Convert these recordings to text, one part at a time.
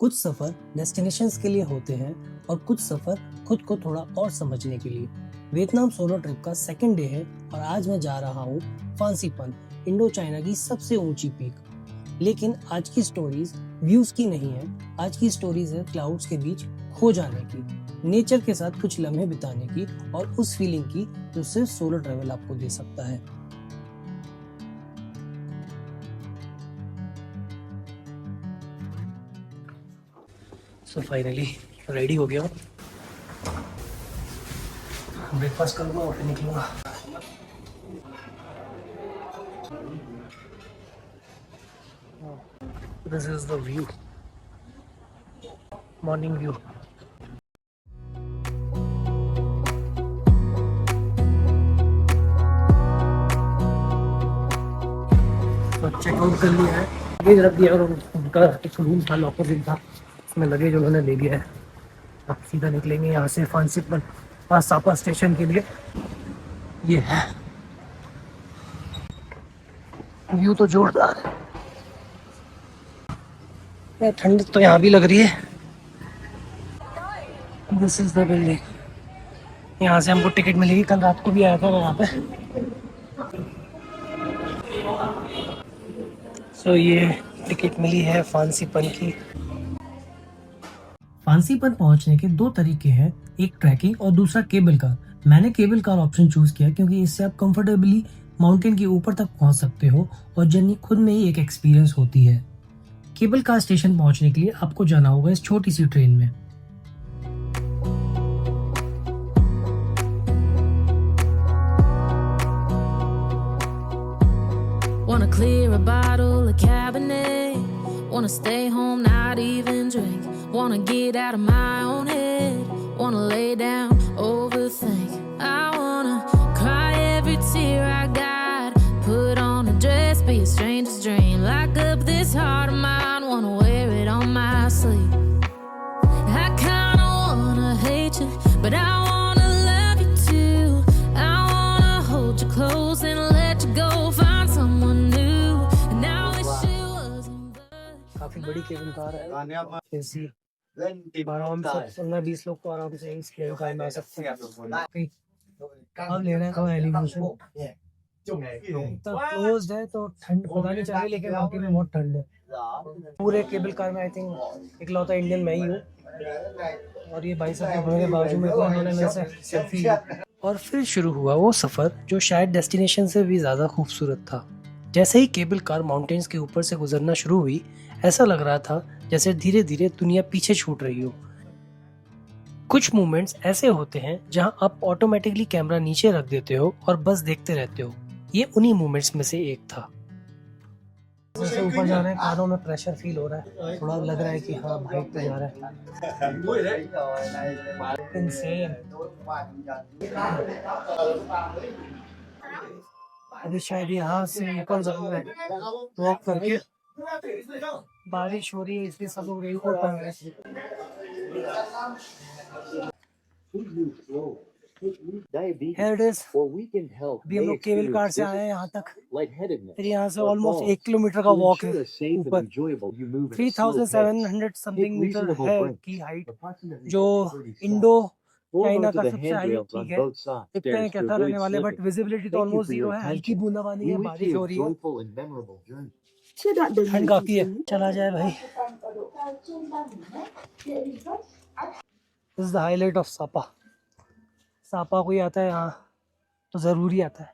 कुछ सफ़र डेस्टिनेशंस के लिए होते हैं और कुछ सफ़र खुद को थोड़ा और समझने के लिए। वियतनाम सोलो ट्रिप का सेकंड डे है और आज मैं जा रहा हूँ फांसीपन, इंडो चाइना की सबसे ऊंची पीक। लेकिन आज की स्टोरीज व्यूज की नहीं है, आज की स्टोरीज है क्लाउड्स के बीच खो जाने की, नेचर के साथ कुछ लम्हे बिताने की और उस फीलिंग की जो सिर्फ सोलो ट्रैवल आपको दे सकता है। सो फाइनली रेडी हो गया हूँ, ब्रेकफास्ट करूँगा और फिर निकलूँगा। This is the view, morning view. तो चेकआउट कर लिया है, लगेज रख दिया और उनका एक रूम था, लॉकर रूम था, उसमें लगेज उन्होंने ले लिया है। अब सीधा निकलेंगे यहाँ से फांसीपन सापा स्टेशन के लिए। ये है व्यू तो जोरदार है, ठंड तो यहाँ भी लग रही है। दिस इज द बिल्डिंग, यहाँ से हमको टिकट मिलेगी। कल रात को भी आया था मैं यहाँ पे। सो ये टिकट मिली है फांसीपन की। फांसीपन पहुंचने के दो तरीके हैं, एक ट्रैकिंग और दूसरा केबल कार। मैंने केबल कार ऑप्शन चूज किया क्योंकि इससे आप कंफर्टेबली माउंटेन के ऊपर तक पहुंच सकते हो और जर्नी खुद में ही एक एक्सपीरियंस होती है। केबल कार स्टेशन पहुंचने के लिए आपको जाना होगा इस छोटी सी ट्रेन में। Wanna clear a bottle of Cabernet, wanna stay home, not even drink, wanna get out of my own head, wanna lay down, overthink, I wanna cry every tear I got, put on a dress, be a stranger's dream, lock up this heart of mine, wanna wear it on my sleeve. I kinda wanna hate you, but I wanna love you too, I wanna hold you close and let you go, find someone new, and I wish it wasn't but काफी बड़ी cable car है, AC आराम से 15-20 लोग को आराम से इस केबल कार में आ सकते हैं। अब ले रहे हैं कब एलिवेशन तो क्लोज्ड है, तो ठंड पता नहीं चल रही, लेकिन बाकी में बहुत ठंड है। पूरे केबल कार में आई थिंक इकलौता इंडियन मैं ही हूँ और ये भाई साहब मेरे बाजू में उन्होंने मेरे से सेल्फी ली। और फिर शुरू हुआ वो सफर जो शायद डेस्टिनेशन से भी ज्यादा खूबसूरत था। जैसे ही केबल कार माउंटेन्स के ऊपर से गुजरना शुरू हुई, ऐसा लग रहा था जैसे धीरे धीरे दुनिया पीछे छूट रही हो। कुछ मोमेंट्स ऐसे होते हैं जहां आप ऑटोमेटिकली कैमरा नीचे रख देते हो और बस देखते रहते हो। ये उन्हीं मोमेंट्स में से एक था। जैसे ऊपर जा रहे हैं, कानों में प्रेशर फील हो रहा है, थोड़ा लग रहा है कि हाँ हाइट पे जा रहा है। इनसेन। अभी शायद यहाँ से निकल जाऊंगा वॉक करके। बारिश हो रही है इसलिए सब लोग रेनकोट पहन रहे हैं। Here it is. अभी हम लोग केबल कार से आए हैं यहाँ तक, फिर यहाँ से ऑलमोस्ट 1 किलोमीटर का वॉक है ऊपर। 3700 समथिंग मीटर है की हाइट, जो इंडो चाइना का सबसे हाई पीक है। देखते हैं कैसा रहने वाले, बट विजिबिलिटी तो ऑलमोस्ट जीरो है, हल्की बूंदाबांदी है, बारिश हो रही है, ठंड काफी है। चला जाए भाई। This is the highlight of Sapa. Sapa कोई आता है यहाँ तो जरूरी आता है।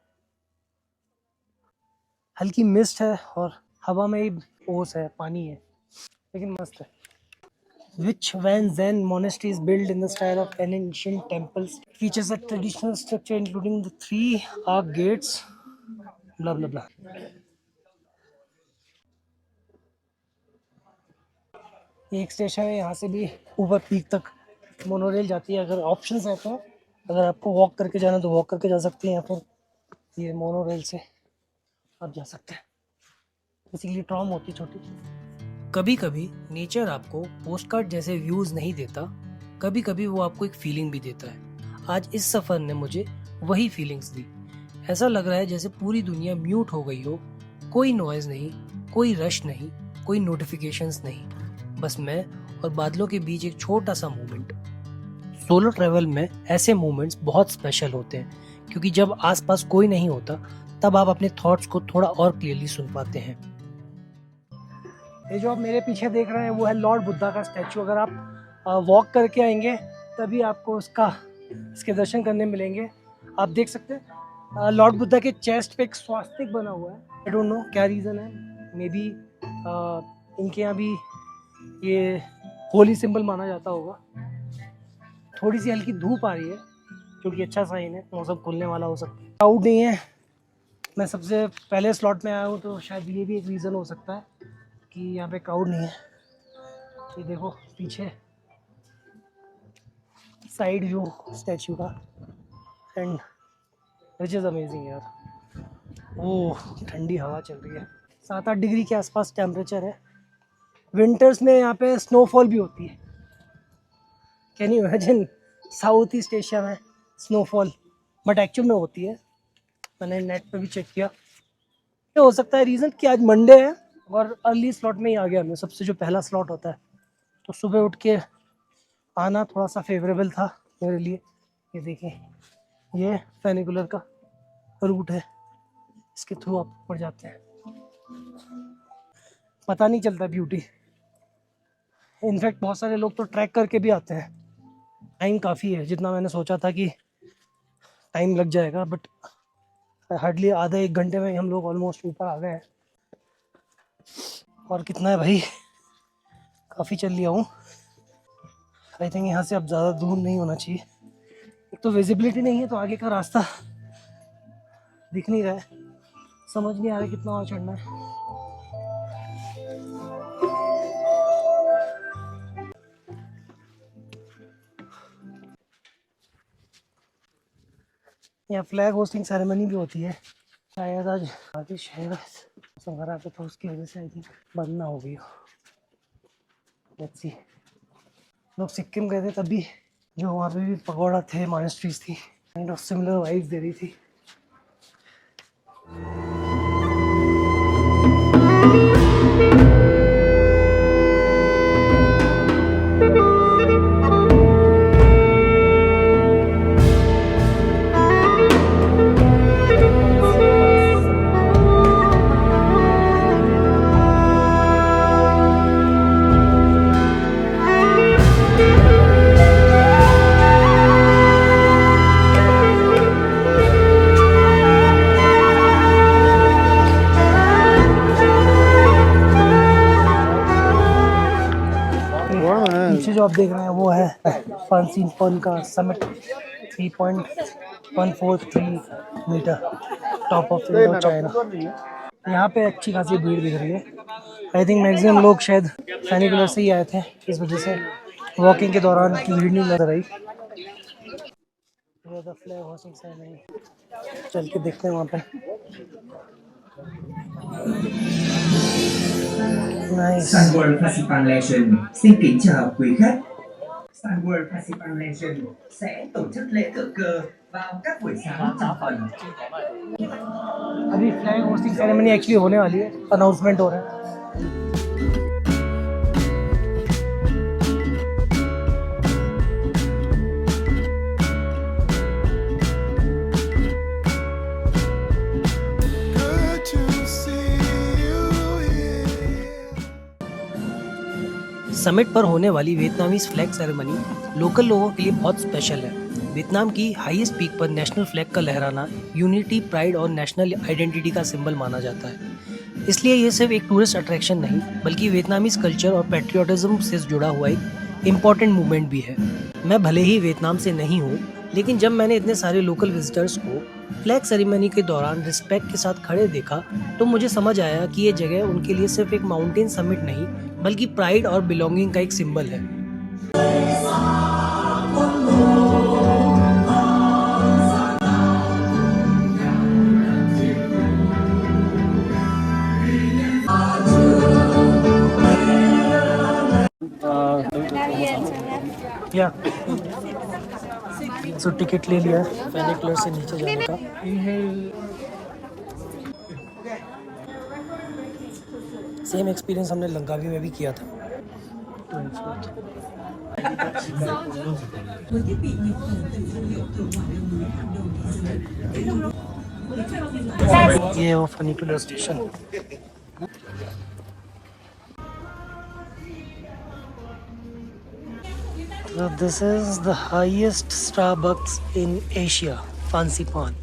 हल्की मिस्ट है और हवा में ही ओस है, पानी है, लेकिन मस्त है। Which Van Zen monastery is built in the style of an ancient temples. It features a traditional structure including the 3 arc gates. Blah blah blah. एक स्टेशन है, यहाँ से भी ऊपर पीक तक मोनोरेल जाती है। अगर ऑप्शंस है तो अगर आपको वॉक करके जाना तो वॉक करके जा सकते हैं, या फिर ये मोनोरेल से आप जा सकते हैं। बेसिकली ट्रॉम होती छोटी। कभी कभी नेचर आपको पोस्टकार्ड जैसे व्यूज नहीं देता, कभी कभी वो आपको एक फीलिंग भी देता है। आज इस सफर ने मुझे वही फीलिंग्स दी। ऐसा लग रहा है जैसे पूरी दुनिया म्यूट हो गई हो, कोई नॉइज नहीं, कोई रश नहीं, कोई नोटिफिकेशंस नहीं, बस मैं और बादलों के बीच एक छोटा सा मोमेंट। सोलो ट्रैवल में ऐसे मोमेंट्स बहुत स्पेशल होते हैं क्योंकि जब आसपास कोई नहीं होता तब आप अपने थॉट्स को थोड़ा और क्लियरली सुन पाते हैं। ये जो आप मेरे पीछे देख रहे हैं वो है लॉर्ड बुद्धा का स्टैचू। अगर आप वॉक करके आएंगे तभी आपको इसके दर्शन करने मिलेंगे। आप देख सकते हैं लॉर्ड बुद्धा के चेस्ट पे एक स्वास्तिक बना हुआ है। आई डोंट नो क्या रीज़न है, मे बी इनके यहाँ भी ये होली सिंबल माना जाता होगा। थोड़ी सी हल्की धूप आ रही है जो कि अच्छा साइन है, मौसम खुलने वाला हो सकता है। क्राउड नहीं है, मैं सबसे पहले स्लॉट में आया हूँ तो शायद ये भी एक रीज़न हो सकता है कि यहाँ पे क्राउड नहीं है। ये देखो पीछे साइड व्यू स्टैचू का, एंड विच इज़ अमेजिंग यार। ओह ठंडी हवा चल रही है, 7-8 डिग्री के आसपास टेम्परेचर है। विंटर्स में यहाँ पे स्नोफॉल भी होती है। Can you imagine south east Asia में स्नोफॉल, बट एक्चुअल में होती है। मैंने नेट पे भी चेक किया। ये हो सकता है रीज़न कि आज मंडे है और अर्ली स्लॉट में ही आ गया मैं, सबसे जो पहला स्लॉट होता है, तो सुबह उठ के आना थोड़ा सा फेवरेबल था मेरे लिए। ये देखिए ये फेनिकुलर का रूट है, इसके थ्रू आप ऊपर जाते हैं, पता नहीं चलता ब्यूटी। इनफैक्ट बहुत सारे लोग तो ट्रैक करके भी आते हैं। टाइम काफ़ी है, जितना मैंने सोचा था कि टाइम लग जाएगा, बट हार्डली आधा 1 घंटे में हम लोग ऑलमोस्ट ऊपर आ गए हैं। और कितना है भाई, काफ़ी चल लिया हूँ। आई थिंक यहाँ से अब ज़्यादा दूर नहीं होना चाहिए। एक तो विजिबिलिटी नहीं है तो आगे का रास्ता दिख नहीं रहा है, समझ नहीं आ रहा कितना और चढ़ना है। यहाँ फ्लैग होस्टिंग सेरेमनी भी होती है। शायद आज बारिश है सवारा पे, तो उसकी वजह से आई थिंक बंद ना हो गई हो। Let's see. लोग सिक्किम गए थे तभी जो वहाँ पे भी पकौड़ा थे, मॉनेस्ट्रीज थी, काइंड ऑफ सिमिलर वाइब्स दे रही थी। पीछे जो आप देख रहे हैं वो है फांसी पॉन का summit, 3.143 metre, top of China. यहाँ पे अच्छी खासी भीड़ दिख रही है। आई थिंक मैक्सिमम लोग शायद फेनिकुलर से ही आए थे, इस वजह से वॉकिंग के दौरान की भीड़ नहीं नजर आई। फ्लैग होस्टिंग सेरेमनी चल के देखते हैं वहाँ पे। Nice. Sun World Festival Legend xin kính chào quý khách. Sun World Festival Legend sẽ tổ chức lễ thượng cờ vào các buổi sáng trong tuần. अभी फ्लैग होस्टिंग सेरेमनी एक्चुअली होने वाली है, अनाउंसमेंट हो रहा है। Summit पर होने वाली वियतनामीज फ्लैग सेरेमनी लोकल लोगों के लिए बहुत स्पेशल है। वियतनाम की हाईएस्ट पीक पर नेशनल फ्लैग का लहराना यूनिटी, प्राइड और नेशनल आइडेंटिटी का सिंबल माना जाता है। इसलिए ये सिर्फ एक टूरिस्ट अट्रैक्शन नहीं बल्कि वियतनामीज कल्चर और पैट्रियोटिज्म से जुड़ा हुआ एक इम्पॉर्टेंट मूवमेंट भी है। मैं भले ही वियतनाम से नहीं हूँ, लेकिन जब मैंने इतने सारे लोकल विजिटर्स को फ्लैग सेरेमनी के दौरान रिस्पेक्ट के साथ खड़े देखा तो मुझे समझ आया कि ये जगह उनके लिए सिर्फ एक माउंटेन समिट नहीं बल्कि प्राइड और बिलोंगिंग का एक सिंबल है। या सो टिकट ले लिया फेनिकुलर से नीचे जाने का। सेम एक्सपीरियंस हमने लंकावी में भी किया था। với thiết bị nhập khẩu từ thương hiệu dầu hỏa đầu mối hàng đầu thế giới. ये वो फनीकुलर station. So this is the highest Starbucks in Asia, Fancy Pan.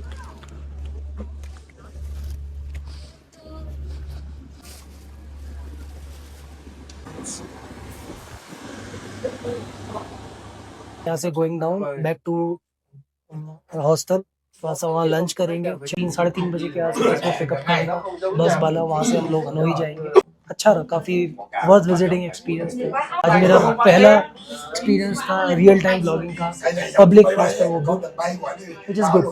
यहाँ से going down back to hostel, थोड़ा सा वहाँ lunch करेंगे। 3-3:30 बजे के आसपास में पिकअप करेगा बस वाला, वहाँ से हम लोग हनोई जाएंगे। अच्छा रहा, काफ़ी वर्थ विजिटिंग एक्सपीरियंस था। आज मेरा पहला एक्सपीरियंस था रियल टाइम ब्लॉगिंग का, पब्लिक प्लेस पे, वो विच इज़ गुड।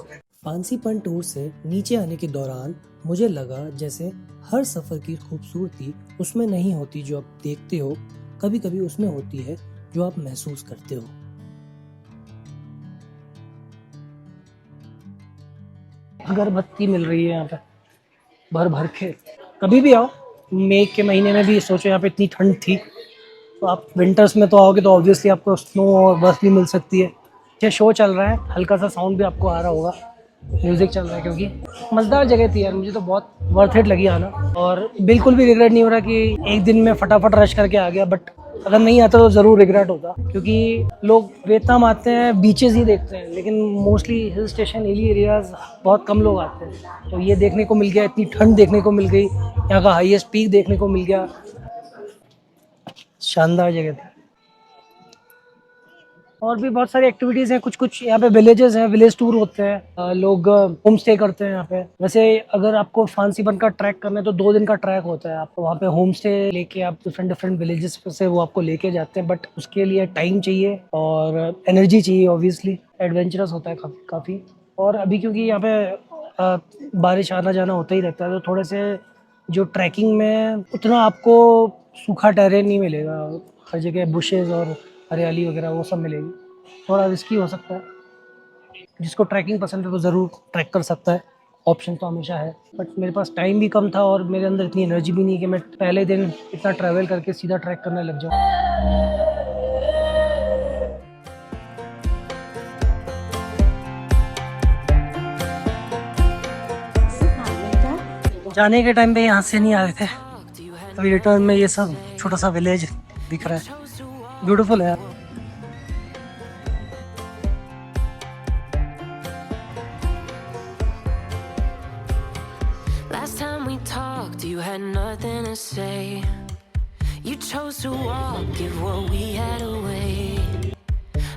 फांसी पन टूर से नीचे आने के दौरान मुझे लगा जैसे हर सफ़र की खूबसूरती उसमें नहीं होती जो आप देखते हो, कभी कभी उसमें होती है जो आप महसूस करते हो। अगरबत्ती मिल रही है यहाँ पे भर भर के। कभी भी आओ, मई के महीने में भी सोचो, यहाँ पे इतनी ठंड थी, तो आप विंटर्स में तो आओगे तो ऑब्वियसली आपको स्नो और बर्फ भी मिल सकती है। ये शो चल रहा है, हल्का सा साउंड भी आपको आ रहा होगा, म्यूज़िक चल रहा है, क्योंकि मज़ेदार जगह थी यार। मुझे तो बहुत वर्थ इट लगी आना, और बिल्कुल भी रिग्रेट नहीं हो रहा कि एक दिन में फटाफट रश करके आ गया। बट अगर नहीं आता तो ज़रूर रिग्रेट होता, क्योंकि लोग वियतनाम आते हैं बीचेस ही देखते हैं, लेकिन mostly hill station hilly areas बहुत कम लोग आते हैं। तो ये देखने को मिल गया, इतनी ठंड देखने को मिल गई, यहाँ का हाईएस्ट पीक देखने को मिल गया। शानदार जगह थी। और भी बहुत सारी एक्टिविटीज़ हैं, कुछ कुछ यहाँ पे विलेजेस हैं, विलेज टूर होते हैं, लोग होम स्टे करते हैं यहाँ पे। वैसे अगर आपको फांसीपन का ट्रैक करना है तो 2 दिन का ट्रैक होता है। आप वहाँ पे होम स्टे लेके आप डिफरेंट विलेजेस से वो आपको लेके जाते हैं, बट उसके लिए टाइम चाहिए और एनर्जी चाहिए, ऑब्वियसली एडवेंचरस होता है काफ़ी। और अभी क्योंकि यहाँ पे बारिश आना जाना होता ही रहता है, तो थोड़े से जो ट्रैकिंग में उतना आपको सूखा टेरेन नहीं मिलेगा, हर जगह बुशेज़ और हरियाली वगैरह वो सब मिलेगी। थोड़ा रिस्की हो सकता है, जिसको ट्रैकिंग पसंद है तो ज़रूर ट्रैक कर सकता है, ऑप्शन तो हमेशा है। बट मेरे पास टाइम भी कम था और मेरे अंदर इतनी एनर्जी भी नहीं कि मैं पहले दिन इतना ट्रैवल करके सीधा ट्रैक करने लग जाऊँ। जाने के टाइम पे यहाँ से नहीं आ रहे थे, अभी रिटर्न में ये सब छोटा सा विलेज दिख रहा है, ब्यूटीफुल है। Last time we talked, you had nothing to say. You chose to walk, give what we had away.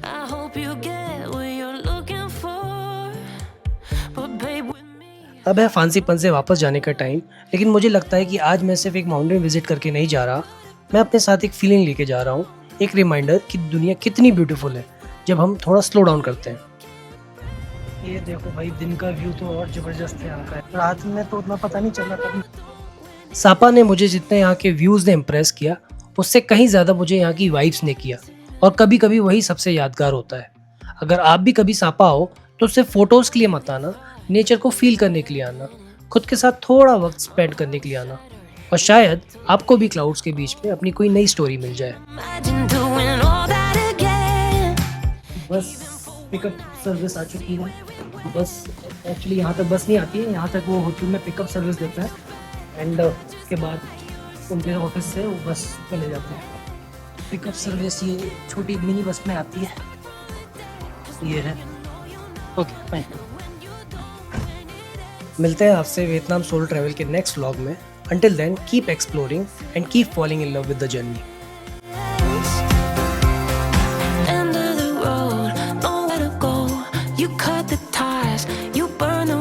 I hope you get what you're looking for, but babe with me. अब है फांसीपन से वापस जाने का time, लेकिन मुझे लगता है कि आज मैं सिर्फ एक माउंटेन विजिट करके नहीं जा रहा, मैं अपने साथ एक फीलिंग लेके जा रहा हूँ, एक रिमाइंडर कि दुनिया कितनी ब्यूटीफुल है जब हम थोड़ा स्लो डाउन करते हैं। ये देखो भाई, दिन का व्यू तो और ज़बरदस्त है यहाँ का, रात में तो उतना पता नहीं चला कभी। सापा ने मुझे जितने यहाँ के व्यूज़ ने इम्प्रेस किया, उससे कहीं ज़्यादा मुझे यहाँ की वाइब्स ने किया, और कभी कभी वही सबसे यादगार होता है। अगर आप भी कभी सापा हो तो सिर्फ फ़ोटोज़ के लिए मत आना, नेचर को फील करने के लिए आना, खुद के साथ थोड़ा वक्त स्पेंड करने के लिए आना, और शायद आपको भी क्लाउड्स के बीच में अपनी कोई नई स्टोरी मिल जाए। Imagine doing all that again. बस पिकअप सर्विस आ चुकी है। बस एक्चुअली यहाँ तक बस नहीं आती है, यहाँ तक वो होटल में पिकअप सर्विस देता है, एंड उसके बाद उनके ऑफिस से वो बस चले जाते हैं। पिकअप सर्विस ये छोटी मिनी बस में आती है, ये है। Okay bye. मिलते हैं आपसे वियतनाम सोलो ट्रैवल के नेक्स्ट व्लॉग में। Until then, keep exploring and keep falling in love with the journey. End of the road, nowhere to go. You cut the ties, you burn the